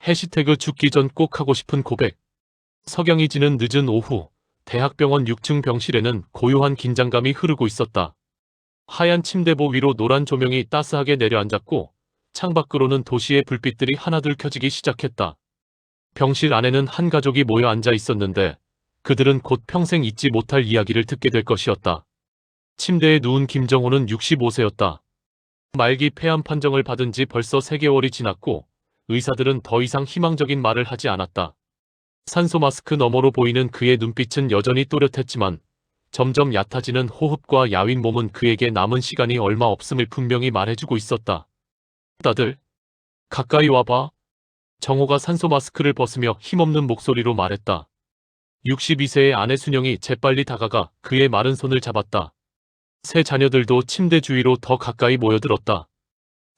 해시태그 죽기 전 꼭 하고 싶은 고백. 석양이 지는 늦은 오후, 대학병원 6층 병실에는 고요한 긴장감이 흐르고 있었다. 하얀 침대보 위로 노란 조명이 따스하게 내려앉았고 창밖으로는 도시의 불빛들이 하나둘 켜지기 시작했다. 병실 안에는 한 가족이 모여 앉아 있었는데 그들은 곧 평생 잊지 못할 이야기를 듣게 될 것이었다. 침대에 누운 김정호는 65세였다. 말기 폐암 판정을 받은 지 벌써 3개월이 지났고 의사들은 더 이상 희망적인 말을 하지 않았다. 산소 마스크 너머로 보이는 그의 눈빛은 여전히 또렷했지만 점점 얕아지는 호흡과 야윈 몸은 그에게 남은 시간이 얼마 없음을 분명히 말해주고 있었다. 다들 가까이 와봐. 정호가 산소 마스크를 벗으며 힘없는 목소리로 말했다. 62세의 아내 순영이 재빨리 다가가 그의 마른 손을 잡았다. 세 자녀들도 침대 주위로 더 가까이 모여들었다.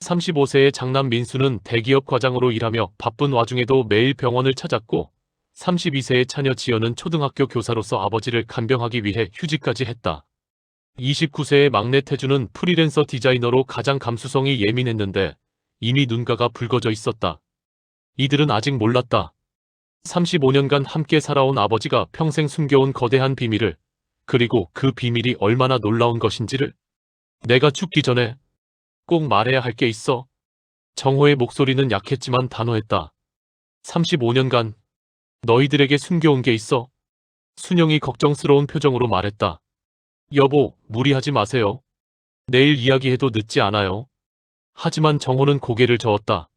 35세의 장남 민수는 대기업 과장으로 일하며 바쁜 와중에도 매일 병원을 찾았고 32세의 차녀 지연은 초등학교 교사로서 아버지를 간병하기 위해 휴직까지 했다. 29세의 막내 태주는 프리랜서 디자이너로 가장 감수성이 예민했는데 이미 눈가가 붉어져 있었다. 이들은 아직 몰랐다. 35년간 함께 살아온 아버지가 평생 숨겨온 거대한 비밀을, 그리고 그 비밀이 얼마나 놀라운 것인지를. 내가 죽기 전에 꼭 말해야 할 게 있어. 정호의 목소리는 약했지만 단호했다. 35년간 너희들에게 숨겨온 게 있어. 순영이 걱정스러운 표정으로 말했다. 여보, 무리하지 마세요. 내일 이야기해도 늦지 않아요. 하지만 정호는 고개를 저었다.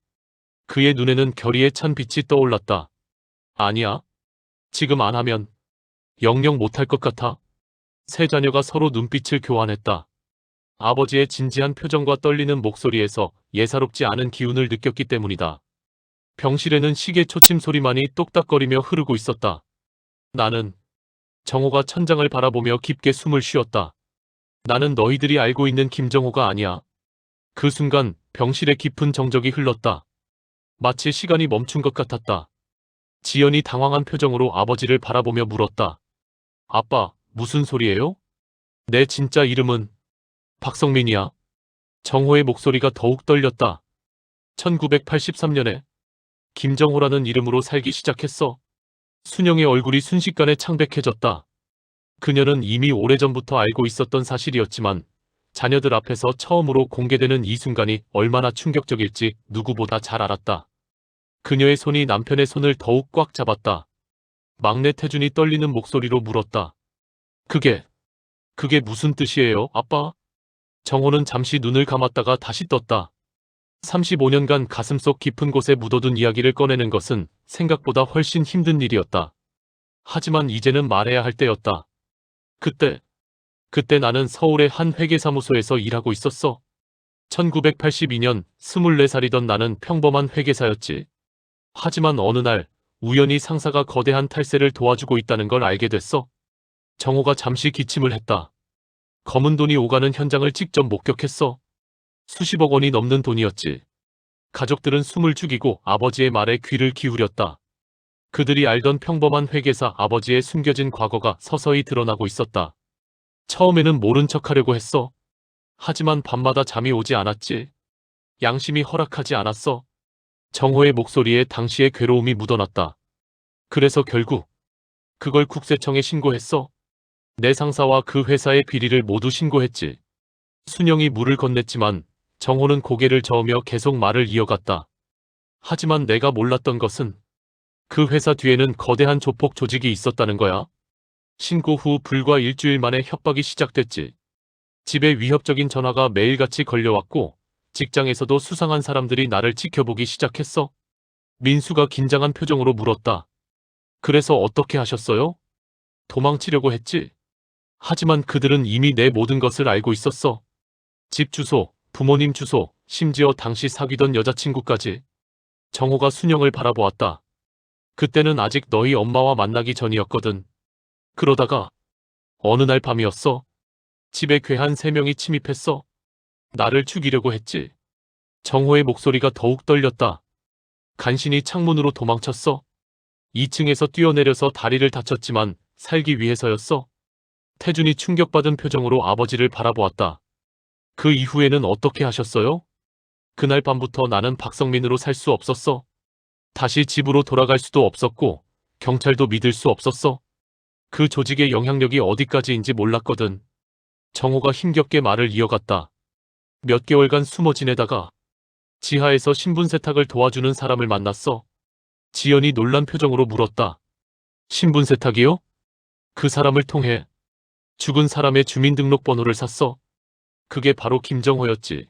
그의 눈에는 결의에 찬 빛이 떠올랐다. 아니야. 지금 안 하면 영영 못할 것 같아. 세 자녀가 서로 눈빛을 교환했다. 아버지의 진지한 표정과 떨리는 목소리에서 예사롭지 않은 기운을 느꼈기 때문이다. 병실에는 시계 초침 소리만이 똑딱거리며 흐르고 있었다. 나는 정호가 천장을 바라보며 깊게 숨을 쉬었다. 나는 너희들이 알고 있는 김정호가 아니야. 그 순간 병실에 깊은 정적이 흘렀다. 마치 시간이 멈춘 것 같았다. 지연이 당황한 표정으로 아버지를 바라보며 물었다. 아빠, 무슨 소리예요? 내 진짜 이름은 박성민이야. 정호의 목소리가 더욱 떨렸다. 1983년에 김정호라는 이름으로 살기 시작했어. 순영의 얼굴이 순식간에 창백해졌다. 그녀는 이미 오래전부터 알고 있었던 사실이었지만 자녀들 앞에서 처음으로 공개되는 이 순간이 얼마나 충격적일지 누구보다 잘 알았다. 그녀의 손이 남편의 손을 더욱 꽉 잡았다. 막내 태준이 떨리는 목소리로 물었다. 그게 무슨 뜻이에요, 아빠? 정호는 잠시 눈을 감았다가 다시 떴다. 35년간 가슴속 깊은 곳에 묻어둔 이야기를 꺼내는 것은 생각보다 훨씬 힘든 일이었다. 하지만 이제는 말해야 할 때였다. 그때 나는 서울의 한 회계사무소에서 일하고 있었어. 1982년 24살이던 나는 평범한 회계사였지. 하지만 어느 날 우연히 상사가 거대한 탈세를 도와주고 있다는 걸 알게 됐어. 정호가 잠시 기침을 했다. 검은 돈이 오가는 현장을 직접 목격했어. 수십억 원이 넘는 돈이었지. 가족들은 숨을 죽이고 아버지의 말에 귀를 기울였다. 그들이 알던 평범한 회계사 아버지의 숨겨진 과거가 서서히 드러나고 있었다. 처음에는 모른 척하려고 했어. 하지만 밤마다 잠이 오지 않았지. 양심이 허락하지 않았어. 정호의 목소리에 당시의 괴로움이 묻어났다. 그래서 결국 그걸 국세청에 신고했어. 내 상사와 그 회사의 비리를 모두 신고했지. 순영이 물을 건넸지만 정호는 고개를 저으며 계속 말을 이어갔다. 하지만 내가 몰랐던 것은 그 회사 뒤에는 거대한 조폭 조직이 있었다는 거야. 신고 후 불과 일주일 만에 협박이 시작됐지. 집에 위협적인 전화가 매일같이 걸려왔고 직장에서도 수상한 사람들이 나를 지켜보기 시작했어. 민수가 긴장한 표정으로 물었다. 그래서 어떻게 하셨어요? 도망치려고 했지. 하지만 그들은 이미 내 모든 것을 알고 있었어. 집 주소, 부모님 주소, 심지어 당시 사귀던 여자친구까지. 정호가 순영을 바라보았다. 그때는 아직 너희 엄마와 만나기 전이었거든. 그러다가 어느 날 밤이었어. 집에 괴한 3명이 침입했어. 나를 죽이려고 했지. 정호의 목소리가 더욱 떨렸다. 간신히 창문으로 도망쳤어. 2층에서 뛰어내려서 다리를 다쳤지만 살기 위해서였어. 태준이 충격받은 표정으로 아버지를 바라보았다. 그 이후에는 어떻게 하셨어요? 그날 밤부터 나는 박성민으로 살 수 없었어. 다시 집으로 돌아갈 수도 없었고 경찰도 믿을 수 없었어. 그 조직의 영향력이 어디까지인지 몰랐거든. 정호가 힘겹게 말을 이어갔다. 몇 개월간 숨어 지내다가 지하에서 신분 세탁을 도와주는 사람을 만났어. 지연이 놀란 표정으로 물었다. 신분 세탁이요? 그 사람을 통해 죽은 사람의 주민등록번호를 샀어. 그게 바로 김정호였지.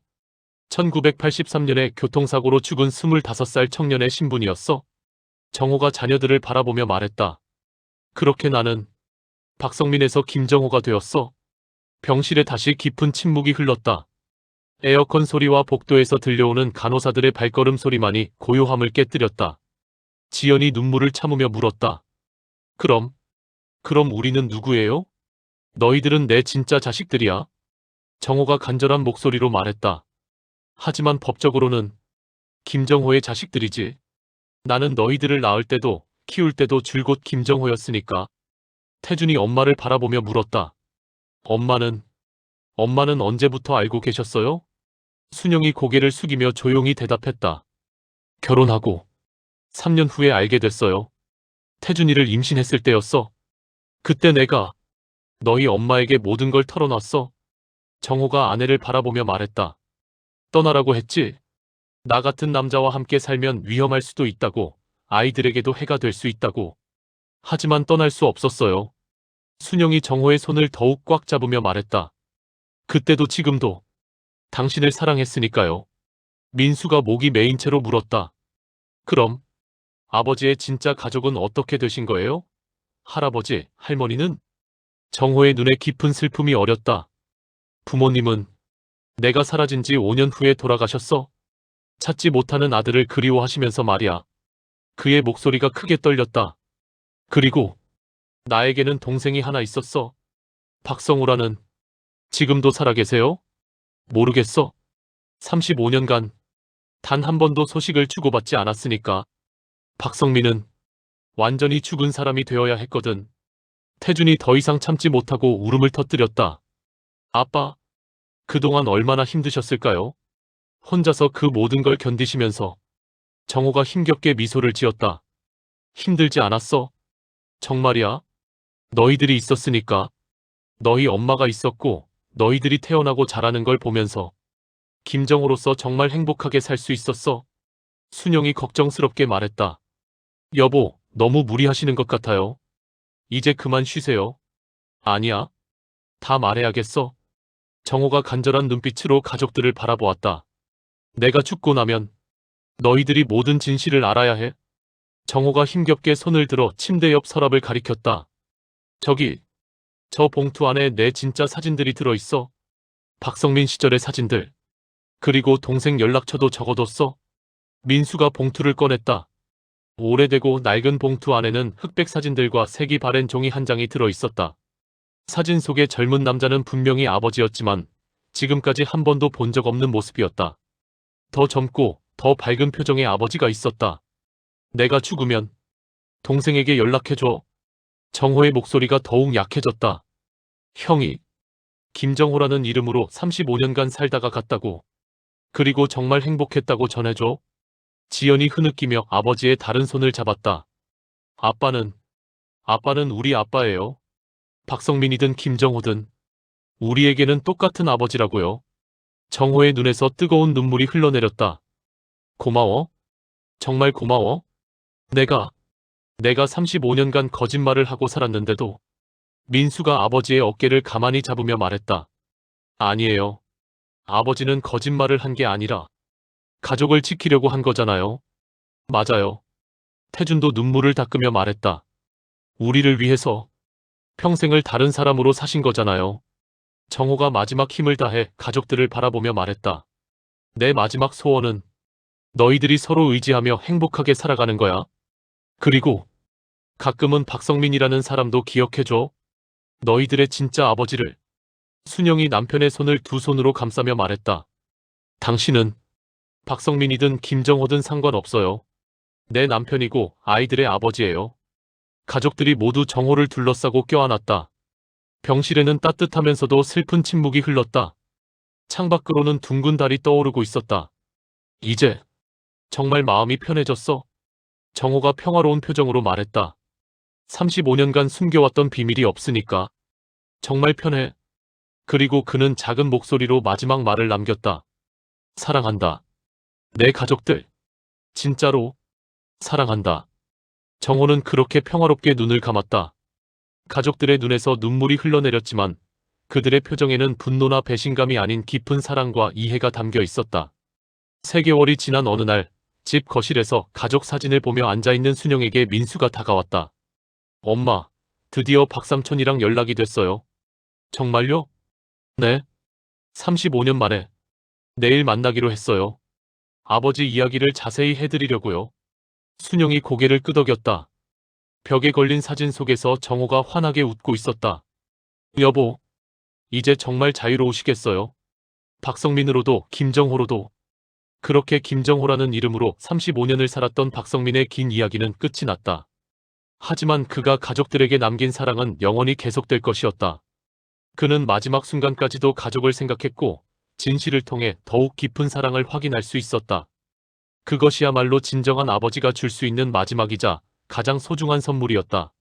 1983년에 교통사고로 죽은 25살 청년의 신분이었어. 정호가 자녀들을 바라보며 말했다. 그렇게 나는 박성민에서 김정호가 되었어. 병실에 다시 깊은 침묵이 흘렀다. 에어컨 소리와 복도에서 들려오는 간호사들의 발걸음 소리만이 고요함을 깨뜨렸다. 지연이 눈물을 참으며 물었다. 그럼 우리는 누구예요? 너희들은 내 진짜 자식들이야. 정호가 간절한 목소리로 말했다. 하지만 법적으로는 김정호의 자식들이지. 나는 너희들을 낳을 때도 키울 때도 줄곧 김정호였으니까. 태준이 엄마를 바라보며 물었다. 엄마는 언제부터 알고 계셨어요? 순영이 고개를 숙이며 조용히 대답했다. 결혼하고 3년 후에 알게 됐어요. 태준이를 임신했을 때였어. 그때 내가 너희 엄마에게 모든 걸 털어놨어. 정호가 아내를 바라보며 말했다. 떠나라고 했지. 나 같은 남자와 함께 살면 위험할 수도 있다고, 아이들에게도 해가 될 수 있다고. 하지만 떠날 수 없었어요. 순영이 정호의 손을 더욱 꽉 잡으며 말했다. 그때도 지금도 당신을 사랑했으니까요. 민수가 목이 메인 채로 물었다. 그럼 아버지의 진짜 가족은 어떻게 되신 거예요? 할아버지, 할머니는? 정호의 눈에 깊은 슬픔이 어렸다. 부모님은 내가 사라진 지 5년 후에 돌아가셨어. 찾지 못하는 아들을 그리워하시면서 말이야. 그의 목소리가 크게 떨렸다. 그리고 나에게는 동생이 하나 있었어. 박성우라는. 지금도 살아계세요? 모르겠어. 35년간 단 한 번도 소식을 주고받지 않았으니까. 박성민은 완전히 죽은 사람이 되어야 했거든. 태준이 더 이상 참지 못하고 울음을 터뜨렸다. 아빠, 그동안 얼마나 힘드셨을까요? 혼자서 그 모든 걸 견디시면서. 정호가 힘겹게 미소를 지었다. 힘들지 않았어. 정말이야. 너희들이 있었으니까. 너희 엄마가 있었고 너희들이 태어나고 자라는 걸 보면서 김정호로서 정말 행복하게 살 수 있었어. 순영이 걱정스럽게 말했다. 여보, 너무 무리하시는 것 같아요. 이제 그만 쉬세요. 아니야. 다 말해야겠어. 정호가 간절한 눈빛으로 가족들을 바라보았다. 내가 죽고 나면 너희들이 모든 진실을 알아야 해. 정호가 힘겹게 손을 들어 침대 옆 서랍을 가리켰다. 저기, 저 봉투 안에 내 진짜 사진들이 들어있어. 박성민 시절의 사진들. 그리고 동생 연락처도 적어뒀어. 민수가 봉투를 꺼냈다. 오래되고 낡은 봉투 안에는 흑백 사진들과 색이 바랜 종이 한 장이 들어있었다. 사진 속의 젊은 남자는 분명히 아버지였지만 지금까지 한 번도 본 적 없는 모습이었다. 더 젊고 더 밝은 표정의 아버지가 있었다. 내가 죽으면 동생에게 연락해줘. 정호의 목소리가 더욱 약해졌다. 형이 김정호라는 이름으로 35년간 살다가 갔다고. 그리고 정말 행복했다고 전해줘. 지연이 흐느끼며 아버지의 다른 손을 잡았다. 아빠는 우리 아빠예요. 박성민이든 김정호든 우리에게는 똑같은 아버지라고요. 정호의 눈에서 뜨거운 눈물이 흘러내렸다. 고마워. 정말 고마워. 내가 35년간 거짓말을 하고 살았는데도. 민수가 아버지의 어깨를 가만히 잡으며 말했다. 아니에요. 아버지는 거짓말을 한 게 아니라 가족을 지키려고 한 거잖아요. 맞아요. 태준도 눈물을 닦으며 말했다. 우리를 위해서 평생을 다른 사람으로 사신 거잖아요. 정호가 마지막 힘을 다해 가족들을 바라보며 말했다. 내 마지막 소원은 너희들이 서로 의지하며 행복하게 살아가는 거야. 그리고 가끔은 박성민이라는 사람도 기억해줘. 너희들의 진짜 아버지를. 순영이 남편의 손을 두 손으로 감싸며 말했다. 당신은 박성민이든 김정호든 상관없어요. 내 남편이고 아이들의 아버지예요. 가족들이 모두 정호를 둘러싸고 껴안았다. 병실에는 따뜻하면서도 슬픈 침묵이 흘렀다. 창밖으로는 둥근 달이 떠오르고 있었다. 이제 정말 마음이 편해졌어. 정호가 평화로운 표정으로 말했다. 35년간 숨겨왔던 비밀이 없으니까. 정말 편해. 그리고 그는 작은 목소리로 마지막 말을 남겼다. 사랑한다. 내 가족들. 진짜로. 사랑한다. 정호는 그렇게 평화롭게 눈을 감았다. 가족들의 눈에서 눈물이 흘러내렸지만 그들의 표정에는 분노나 배신감이 아닌 깊은 사랑과 이해가 담겨 있었다. 3개월이 지난 어느 날, 집 거실에서 가족 사진을 보며 앉아있는 순영에게 민수가 다가왔다. 엄마, 드디어 박삼촌이랑 연락이 됐어요. 정말요? 네. 35년 만에. 내일 만나기로 했어요. 아버지 이야기를 자세히 해드리려고요. 순영이 고개를 끄덕였다. 벽에 걸린 사진 속에서 정호가 환하게 웃고 있었다. 여보, 이제 정말 자유로우시겠어요? 박성민으로도 김정호로도. 그렇게 김정호라는 이름으로 35년을 살았던 박성민의 긴 이야기는 끝이 났다. 하지만 그가 가족들에게 남긴 사랑은 영원히 계속될 것이었다. 그는 마지막 순간까지도 가족을 생각했고 진실을 통해 더욱 깊은 사랑을 확인할 수 있었다. 그것이야말로 진정한 아버지가 줄 수 있는 마지막이자 가장 소중한 선물이었다.